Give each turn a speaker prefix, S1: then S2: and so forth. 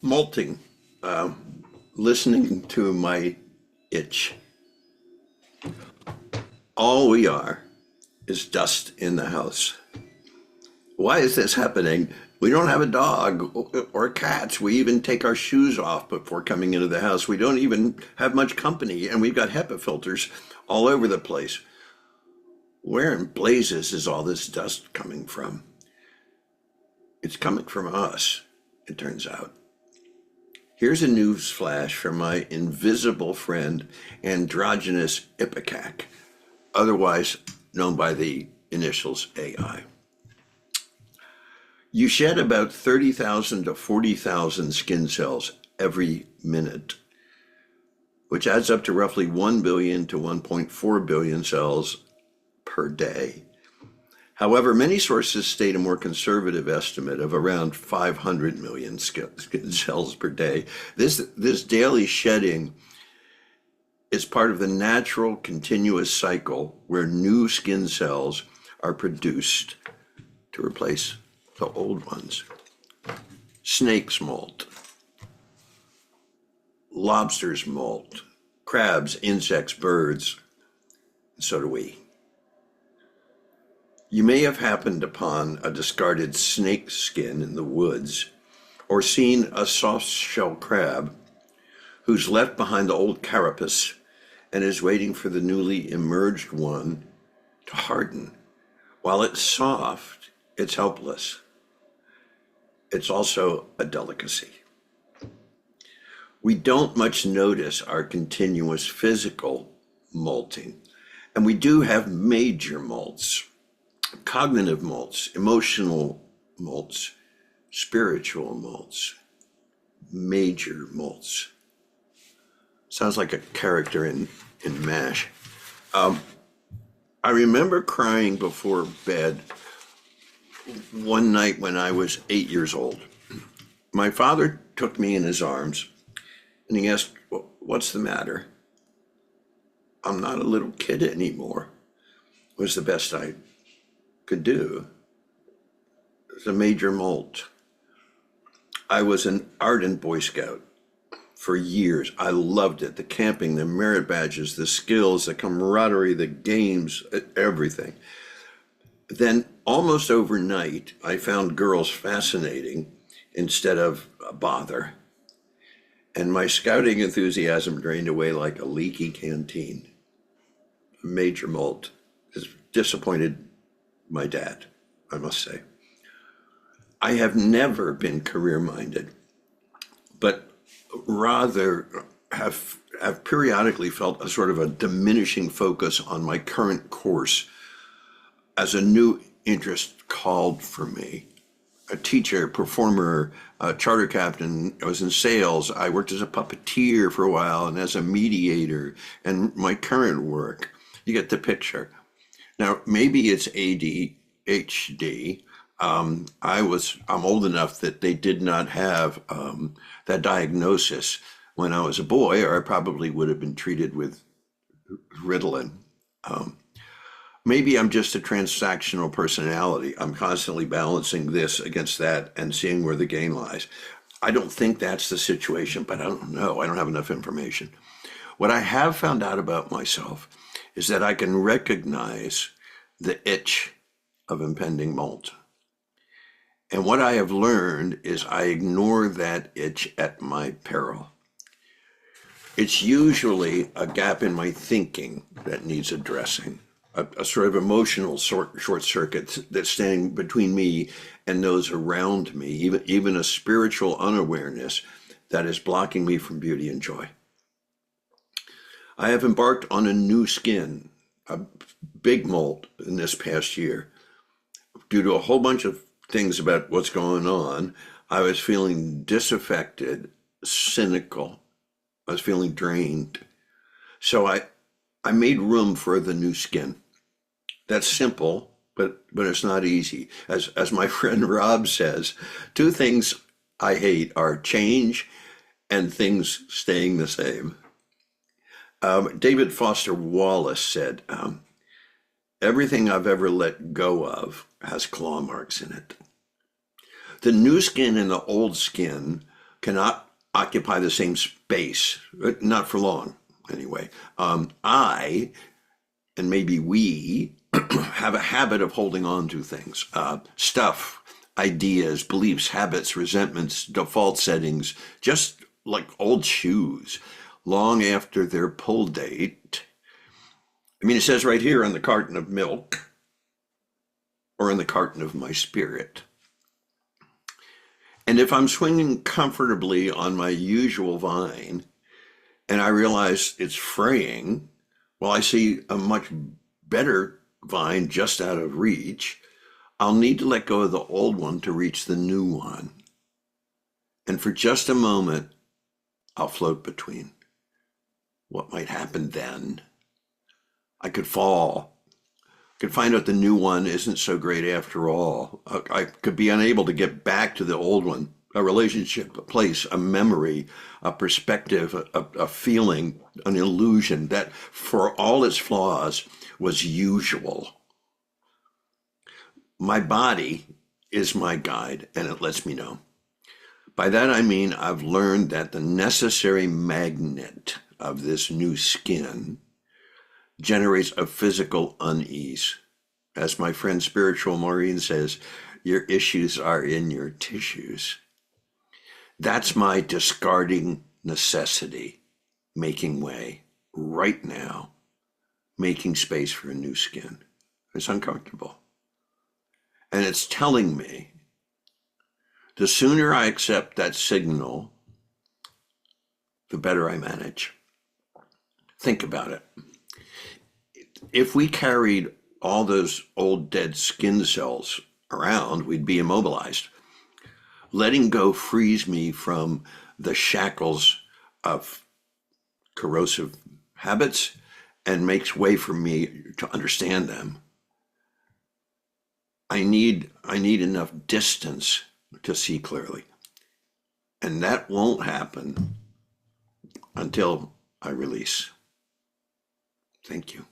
S1: Molting, listening to my itch. All we are is dust in the house. Why is this happening? We don't have a dog or cats. We even take our shoes off before coming into the house. We don't even have much company, and we've got HEPA filters all over the place. Where in blazes is all this dust coming from? It's coming from us, it turns out. Here's a news flash from my invisible friend, androgynous Ipecac, otherwise known by the initials AI. You shed about 30,000 to 40,000 skin cells every minute, which adds up to roughly 1 billion to 1.4 billion cells per day. However, many sources state a more conservative estimate of around 500 million skin cells per day. This daily shedding is part of the natural continuous cycle where new skin cells are produced to replace the old ones. Snakes molt, lobsters molt, crabs, insects, birds, and so do we. You may have happened upon a discarded snake skin in the woods, or seen a soft-shell crab who's left behind the old carapace and is waiting for the newly emerged one to harden. While it's soft, it's helpless. It's also a delicacy. We don't much notice our continuous physical molting, and we do have major molts. Cognitive molts, emotional molts, spiritual molts, major molts. Sounds like a character in MASH. I remember crying before bed one night when I was 8 years old. My father took me in his arms and he asked, "What's the matter?" "I'm not a little kid anymore," was the best I could do. It's a major molt. I was an ardent Boy Scout for years. I loved it. The camping, the merit badges, the skills, the camaraderie, the games, everything. Then almost overnight, I found girls fascinating instead of a bother. And my scouting enthusiasm drained away like a leaky canteen. A major molt. Has disappointed my dad, I must say. I have never been career-minded, but rather have periodically felt a sort of a diminishing focus on my current course as a new interest called for me. A teacher, performer, a charter captain, I was in sales, I worked as a puppeteer for a while and as a mediator, and my current work, you get the picture. Now, maybe it's ADHD. I'm old enough that they did not have that diagnosis when I was a boy, or I probably would have been treated with Ritalin. Maybe I'm just a transactional personality. I'm constantly balancing this against that and seeing where the gain lies. I don't think that's the situation, but I don't know. I don't have enough information. What I have found out about myself is that I can recognize the itch of impending molt. And what I have learned is I ignore that itch at my peril. It's usually a gap in my thinking that needs addressing, a sort of emotional short circuit that's standing between me and those around me, even a spiritual unawareness that is blocking me from beauty and joy. I have embarked on a new skin, a big molt in this past year. Due to a whole bunch of things about what's going on, I was feeling disaffected, cynical. I was feeling drained. So I made room for the new skin. That's simple, but it's not easy. As my friend Rob says, two things I hate are change and things staying the same. David Foster Wallace said, everything I've ever let go of has claw marks in it. The new skin and the old skin cannot occupy the same space, not for long anyway. I, and maybe we, have a habit of holding on to things, stuff, ideas, beliefs, habits, resentments, default settings, just like old shoes, long after their pull date. I mean, it says right here on the carton of milk, or in the carton of my spirit. And if I'm swinging comfortably on my usual vine and I realize it's fraying, well, I see a much better vine just out of reach, I'll need to let go of the old one to reach the new one. And for just a moment, I'll float between. What might happen then? I could fall. I could find out the new one isn't so great after all. I could be unable to get back to the old one, a relationship, a place, a memory, a perspective, a feeling, an illusion that, for all its flaws, was usual. My body is my guide, and it lets me know. By that I mean I've learned that the necessary magnet of this new skin generates a physical unease. As my friend Spiritual Maureen says, your issues are in your tissues. That's my discarding necessity, making way right now, making space for a new skin. It's uncomfortable. And it's telling me the sooner I accept that signal, the better I manage. Think about it. If we carried all those old dead skin cells around, we'd be immobilized. Letting go frees me from the shackles of corrosive habits and makes way for me to understand them. I need enough distance to see clearly. And that won't happen until I release. Thank you.